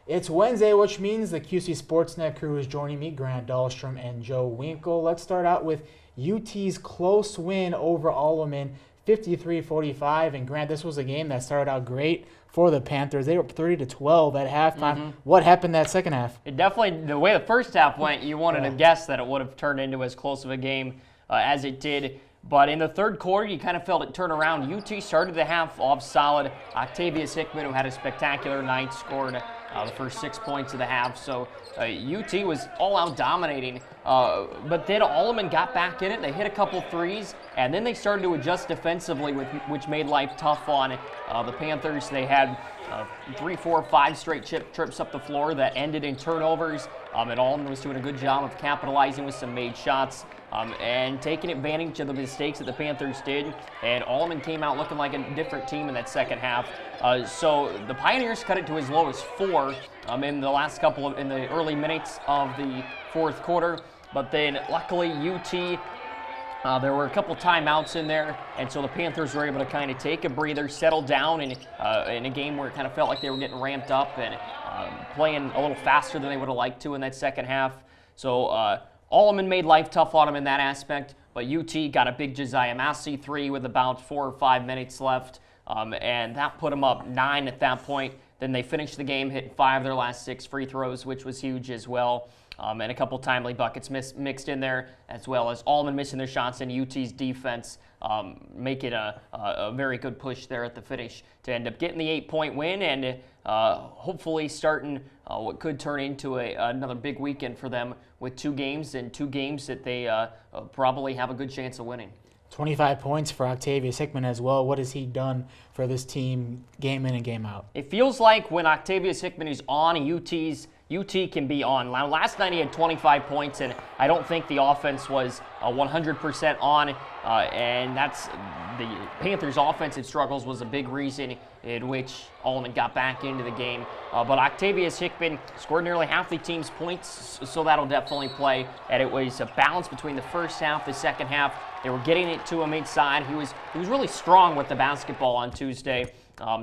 It's Wednesday, which means the QC Sportsnet crew is joining me, Grant Dahlstrom and Joe Winkle. Let's start out with UT's close win over Alleman, 53-45. And Grant, this was a game that started out great for the Panthers. They were up 30-12 at halftime. What happened that second half? It definitely, the way the first half went, you wanted to guess that it would have turned into as close of a game as it did. But in the third quarter, you kind of felt it turn around. UT started the half off solid. Octavius Hickman, who had a spectacular night, scored the first 6 points of the half. So UT was all out dominating. But then Alleman got back in it. They hit a couple threes, and then they started to adjust defensively, which made life tough on the Panthers. They had 3, 4, 5 straight trips up the floor that ended in turnovers. And Alleman was doing a good job of capitalizing with some made shots and taking advantage of the mistakes that the Panthers did. And Alleman came out looking like a different team in that second half. So the Pioneers cut it to as low as 4 in the last in the early minutes of the fourth quarter. But then luckily UT, there were a couple timeouts in there, and so the Panthers were able to kind of take a breather, settle down in a game where it kind of felt like they were getting ramped up and playing a little faster than they would have liked to in that second half. So Alleman made life tough on them in that aspect, but UT got a big Josiah Massey 3 with about 4 or 5 minutes left, and that put them up 9 at that point. Then they finished the game, hitting 5 of their last 6 free throws, which was huge as well. And a couple timely buckets mixed in there, as well as Alleman missing their shots and UT's defense make it a very good push there at the finish to end up getting the 8-point win and hopefully starting what could turn into another big weekend for them with 2 games that they probably have a good chance of winning. 25 points for Octavius Hickman as well. What has he done for this team game in and game out? It feels like when Octavius Hickman is on, UT can be on. Now, last night he had 25 points, and I don't think the offense was 100% on, and that's the Panthers' offensive struggles was a big reason in which Alleman got back into the game. But Octavius Hickman scored nearly half the team's points, so that'll definitely play. And it was a balance between the first half, the second half. They were getting it to him inside. He was really strong with the basketball on Tuesday.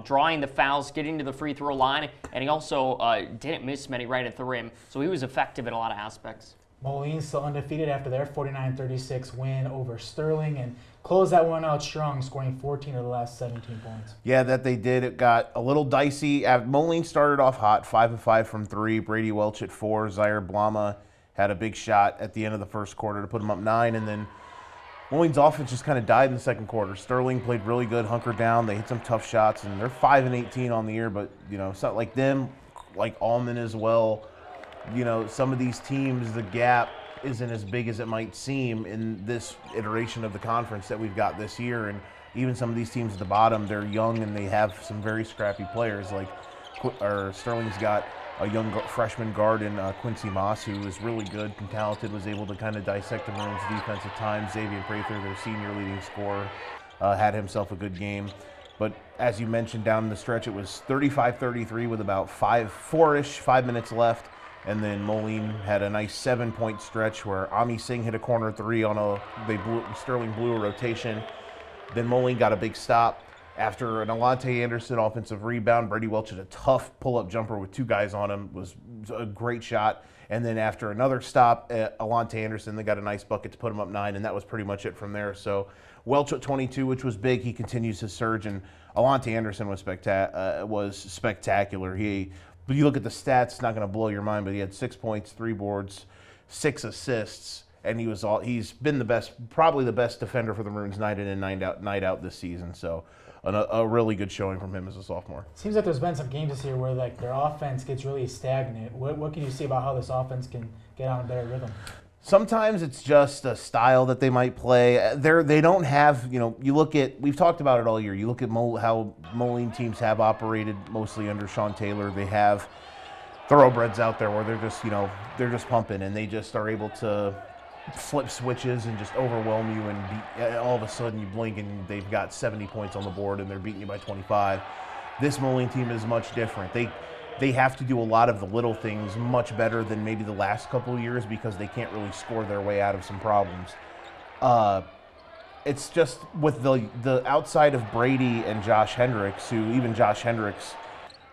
Drawing the fouls, getting to the free throw line, and he also didn't miss many right at the rim, so he was effective in a lot of aspects. Moline still undefeated after their 49-36 win over Sterling and closed that one out strong, scoring 14 of the last 17 points. Yeah, that they did. It got a little dicey. Moline started off hot, 5 of 5 from 3. Brady Welch at 4. Zaire Blama had a big shot at the end of the first quarter to put them up 9, and then Moline's offense just kind of died in the second quarter. Sterling played really good, hunkered down. They hit some tough shots, and they're 5-18 on the year. But it's not like them, like Alleman as well. Some of these teams, the gap isn't as big as it might seem in this iteration of the conference that we've got this year. And even some of these teams at the bottom, they're young and they have some very scrappy players. Like Sterling's got a young freshman guard in Quincy Moss, who is really good and talented, was able to kind of dissect the Maroons' defense at times. Xavier Prather, their senior leading scorer, had himself a good game. But as you mentioned, down the stretch, it was 35-33 with about 5 minutes left. And then Moline had a nice 7-point stretch where Ami Singh hit a corner 3 on Sterling blew a rotation. Then Moline got a big stop. After an Alante Anderson offensive rebound, Brady Welch had a tough pull-up jumper with 2 guys on him. Was a great shot. And then after another stop, Alante Anderson, they got a nice bucket to put him up 9, and that was pretty much it from there. So Welch at 22, which was big. He continues his surge, and Alante Anderson was spectacular. But you look at the stats, it's not going to blow your mind, but he had 6 points, 3 boards, 6 assists, and he's been probably the best defender for the Maroons night in and night out this season. So a really good showing from him as a sophomore. Seems like there's been some games this year where their offense gets really stagnant. What can you see about how this offense can get on a better rhythm? Sometimes it's just a style that they might play. They don't have, we've talked about it all year. You look at how Moline teams have operated mostly under Sean Taylor. They have thoroughbreds out there where they're just pumping, and they just are able to flip switches and just overwhelm you, and all of a sudden you blink and they've got 70 points on the board and they're beating you by 25. This Moline team is much different. They have to do a lot of the little things much better than maybe the last couple of years because they can't really score their way out of some problems. It's just with the outside of Brady and Josh Hendricks, who even Josh Hendricks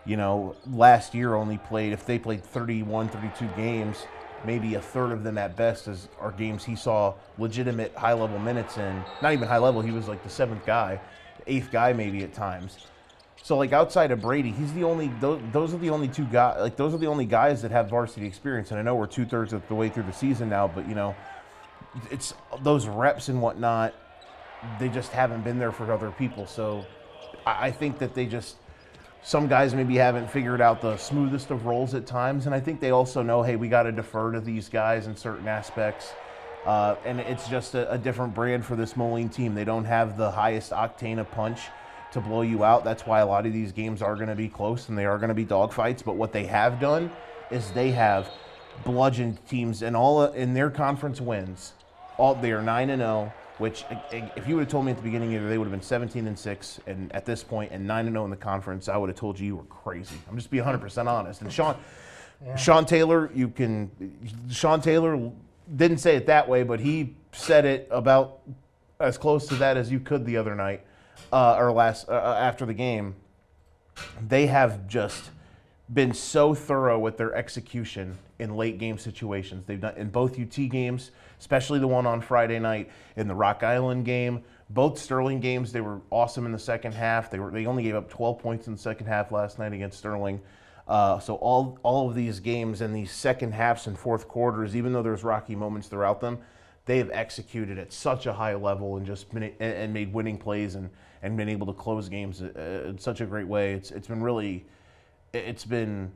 last year only played, if they played 31, 32 games, maybe a third of them at best are games he saw legitimate high-level minutes in. Not even high-level, he was like the 7th guy, 8th guy maybe at times. So like outside of Brady, he's the only. Those are the only 2 guys. Like those are the only guys that have varsity experience. And I know we're 2/3 of the way through the season now, but it's those reps and whatnot. They just haven't been there for other people. So I think that some guys maybe haven't figured out the smoothest of roles at times, and I think they also know, hey, we got to defer to these guys in certain aspects, and it's just a different brand for this Moline team. They don't have the highest octane of punch to blow you out. That's why a lot of these games are going to be close and they are going to be dogfights, but what they have done is they have bludgeoned teams in their conference wins. They are 9-0. Which, if you would have told me at the beginning of the year they would have been 17-6, and at this point, and 9-0 in the conference, I would have told you were crazy. I'm just being 100% honest. And Sean Taylor, Sean Taylor didn't say it that way, but he said it about as close to that as you could the other night, after the game. They have just been so thorough with their execution in late game situations. They've done in both UT games, especially the one on Friday night, in the Rock Island game. Both Sterling games, they were awesome in the second half. They only gave up 12 points in the second half last night against Sterling. So all of these games and these second halves and fourth quarters, even though there's rocky moments throughout them, they have executed at such a high level and made winning plays and been able to close games in such a great way. It's been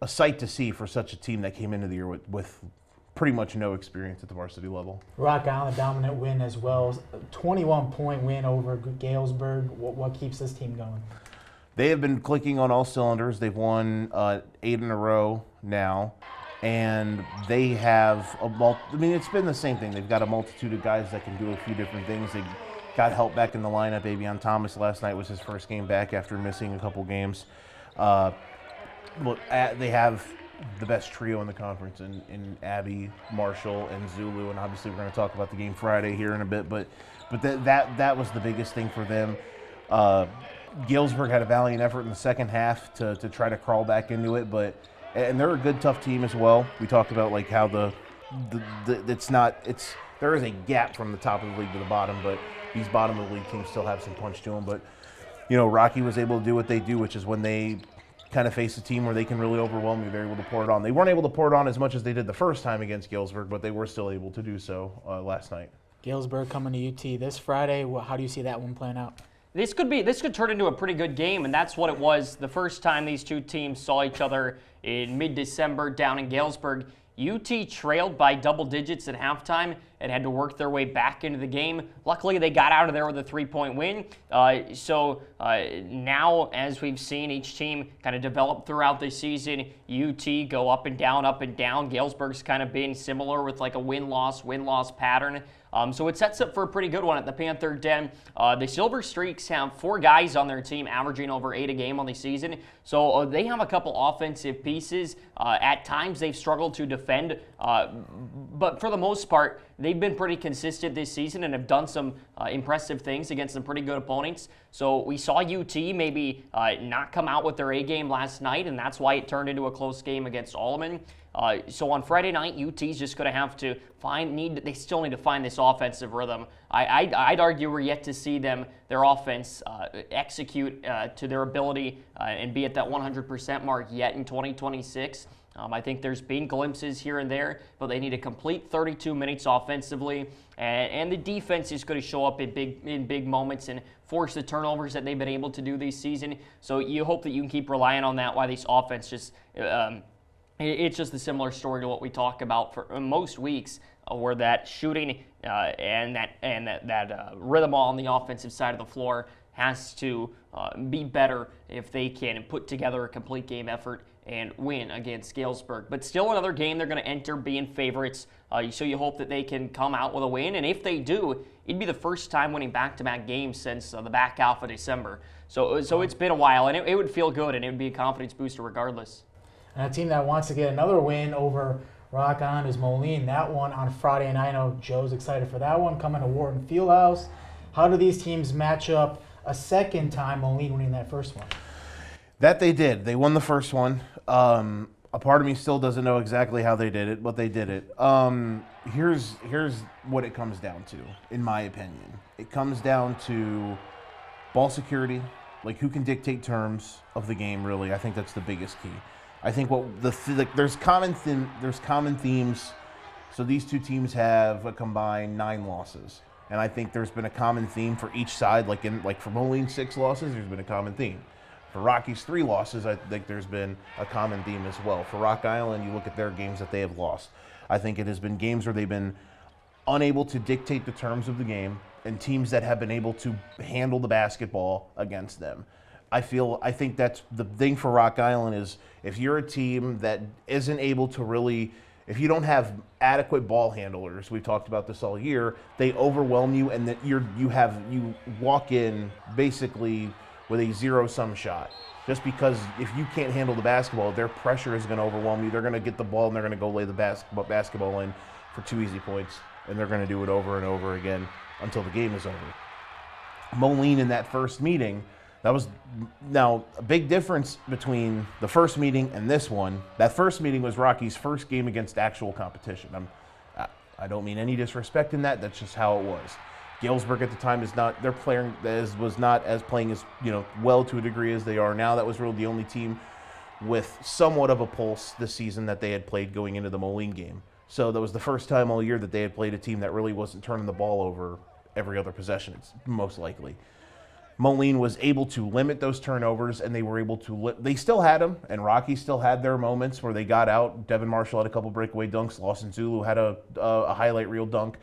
a sight to see for such a team that came into the year with pretty much no experience at the varsity level. Rock Island, dominant win as well. 21-point win over Galesburg. What keeps this team going? They have been clicking on all cylinders. They've won 8 in a row now, and they have it's been the same thing. They've got a multitude of guys that can do a few different things. They got help back in the lineup. Avion Thomas last night was his first game back after missing a couple games. They have the best trio in the conference in Abby, Marshall, and Zulu, and obviously we're going to talk about the game Friday here in a bit, but that was the biggest thing for them. Galesburg had a valiant effort in the second half to try to crawl back into it, and they're a good, tough team as well. We talked about like how there is a gap from the top of the league to the bottom, but these bottom of the league teams still have some punch to them. But Rocky was able to do what they do, which is when they kind of face a team where they can really overwhelm you, they're able to pour it on. They weren't able to pour it on as much as they did the first time against Galesburg, but they were still able to do so last night. Galesburg coming to UT this Friday. How do you see that one playing out? This could turn into a pretty good game, and that's what it was the first time these two teams saw each other in mid-December down in Galesburg. UT trailed by double digits at halftime and had to work their way back into the game. Luckily, they got out of there with a 3-point win. Now, as we've seen each team kind of develop throughout the season, UT go up and down, up and down. Galesburg's kind of been similar with like a win-loss pattern. So it sets up for a pretty good one at the Panther Den. The Silver Streaks have 4 guys on their team averaging over 8 a game on the season. So they have a couple offensive pieces. At times they've struggled to defend, but for the most part, they've been pretty consistent this season and have done some impressive things against some pretty good opponents. So we saw UT maybe not come out with their A game last night, and that's why it turned into a close game against Alleman. So on Friday night, UT's just going to have to they still need to find this offensive rhythm. I'd argue we're yet to see their offense execute to their ability and be at that 100% mark yet in 2026. I think there's been glimpses here and there, but they need to complete 32 minutes offensively, and the defense is going to show up in big moments and force the turnovers that they've been able to do this season. So you hope that you can keep relying on that while this offense just it's just a similar story to what we talk about for most weeks, where that shooting and that rhythm on the offensive side of the floor has to be better if they can put together a complete game effort and win against Galesburg. But still another game they're going to enter being favorites, so you hope that they can come out with a win. And if they do, it'd be the first time winning back-to-back games since the back half of December. So it's been a while, and it would feel good, and it would be a confidence booster regardless. And a team that wants to get another win over Rock Island is Moline. That one on Friday, and I know Joe's excited for that one, coming to Wharton Fieldhouse. How do these teams match up a second time, Moline winning that first one? That they did. They won the first one. A part of me still doesn't know exactly how they did it, but they did it. Here's what it comes down to, in my opinion. It comes down to ball security, like who can dictate terms of the game. Really, I think that's the biggest key. I think there's common themes. So these two teams have a combined 9 losses, and I think there's been a common theme for each side. Like for Moline, 6 losses, there's been a common theme. For Rocky's 3 losses, I think there's been a common theme as well. For Rock Island, you look at their games that they have lost. I think it has been games where they've been unable to dictate the terms of the game and teams that have been able to handle the basketball against them. I think that's the thing for Rock Island is if you're a team that isn't able to really, if you don't have adequate ball handlers, we've talked about this all year, they overwhelm you and that you walk in basically with a zero-sum shot. Just because if you can't handle the basketball, their pressure is going to overwhelm you. They're going to get the ball and they're going to go lay the basketball in for 2 easy points, and they're going to do it over and over again until the game is over. Moline in that first meeting, that was now a big difference between the first meeting and this one. That first meeting was Rocky's first game against actual competition. I don't mean any disrespect in that. That's just how it was. Galesburg at the time was not as playing as well to a degree as they are now. That was really the only team with somewhat of a pulse this season that they had played going into the Moline game. So that was the first time all year that they had played a team that really wasn't turning the ball over every other possession. It's most likely. Moline was able to limit those turnovers, and they were able to. They still had them, and Rocky still had their moments where they got out. Devin Marshall had a couple breakaway dunks. Lawson Zulu had a highlight reel dunk.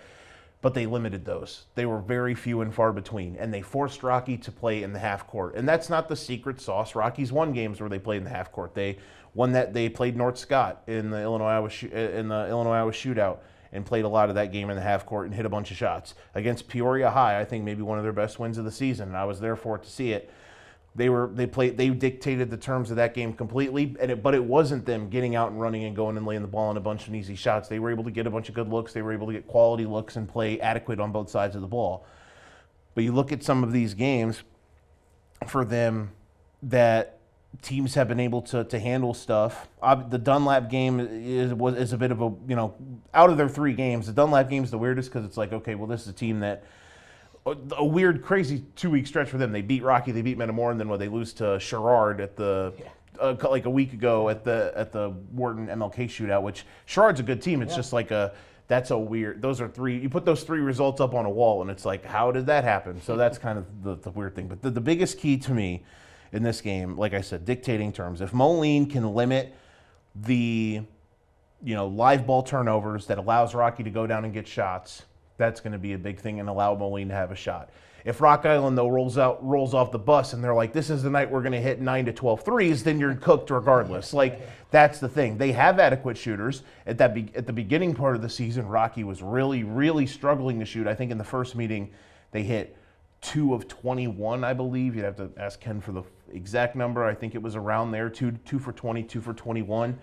But they limited those. They were very few and far between, and they forced Rocky to play in the half court. And that's not the secret sauce. Rockies won games where they played in the half court. They played North Scott in the Illinois Iowa shootout and played a lot of that game in the half court and hit a bunch of shots. Against Peoria High, I think maybe one of their best wins of the season, and I was there for it to see it. They dictated the terms of that game completely, but it wasn't them getting out and running and going and laying the ball in a bunch of easy shots. They were able to get a bunch of good looks. They were able to get quality looks and play adequate on both sides of the ball. But you look at some of these games for them that teams have been able to handle stuff. The Dunlap game is a bit of a, out of their 3 games, the Dunlap game is the weirdest because it's like, okay, well, this is a team that, a weird, crazy 2-week stretch for them. They beat Rocky, they beat Metamora, and then they lose to Sherrard at the like a week ago at the Wharton MLK shootout. Which Sherrard's a good team. It's just like that's a weird. Those are 3. You put those 3 results up on a wall, and it's like, how did that happen? So that's kind of the weird thing. But the biggest key to me in this game, like I said, dictating terms. If Moline can limit the live ball turnovers that allows Rocky to go down and get shots, that's going to be a big thing and allow Moline to have a shot. If Rock Island, though, rolls off the bus and they're like, this is the night we're going to hit 9 to 12 threes, then you're cooked regardless. Like, that's the thing. They have adequate shooters. At the beginning part of the season, Rocky was really, really struggling to shoot. I think in the first meeting, they hit 2 of 21, I believe. You'd have to ask Ken for the exact number. I think it was around there, 2 for 20, 2 for 21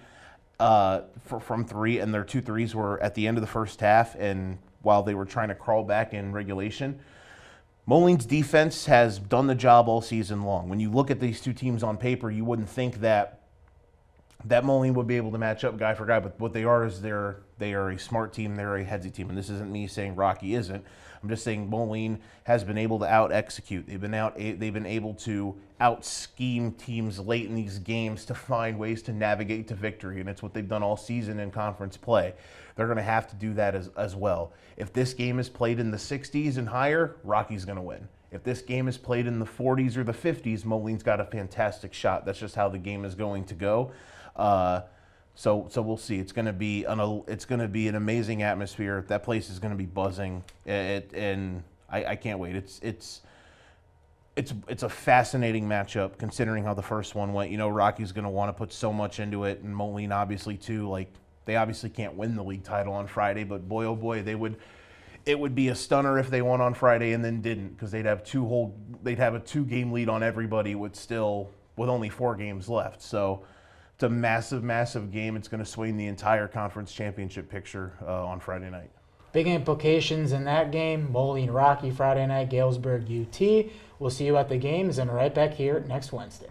from 3, and their 2 threes were at the end of the first half, and while they were trying to crawl back in regulation. Moline's defense has done the job all season long. When you look at these 2 teams on paper, you wouldn't think that Moline would be able to match up guy for guy, but what they are is they are a smart team, they're a headsy team, and this isn't me saying Rocky isn't. I'm just saying Moline has been able to out-execute. They've been able to out-scheme teams late in these games to find ways to navigate to victory, and it's what they've done all season in conference play. They're going to have to do that as well. If this game is played in the 60s and higher, Rocky's going to win. If this game is played in the 40s or the 50s, Moline's got a fantastic shot. That's just how the game is going to go. So we'll see. It's going to be an amazing atmosphere. That place is going to be buzzing, and I can't wait. It's a fascinating matchup considering how the first one went. Rocky's going to want to put so much into it, and Moline obviously too. Like, they obviously can't win the league title on Friday, but boy, oh boy, it would be a stunner if they won on Friday and then didn't, because they'd have a 2-game lead on everybody with only 4 games left. So it's a massive, massive game. It's going to swing the entire conference championship picture on Friday night. Big implications in that game. Moline Rocky Friday night, Galesburg UT. We'll see you at the games and right back here next Wednesday.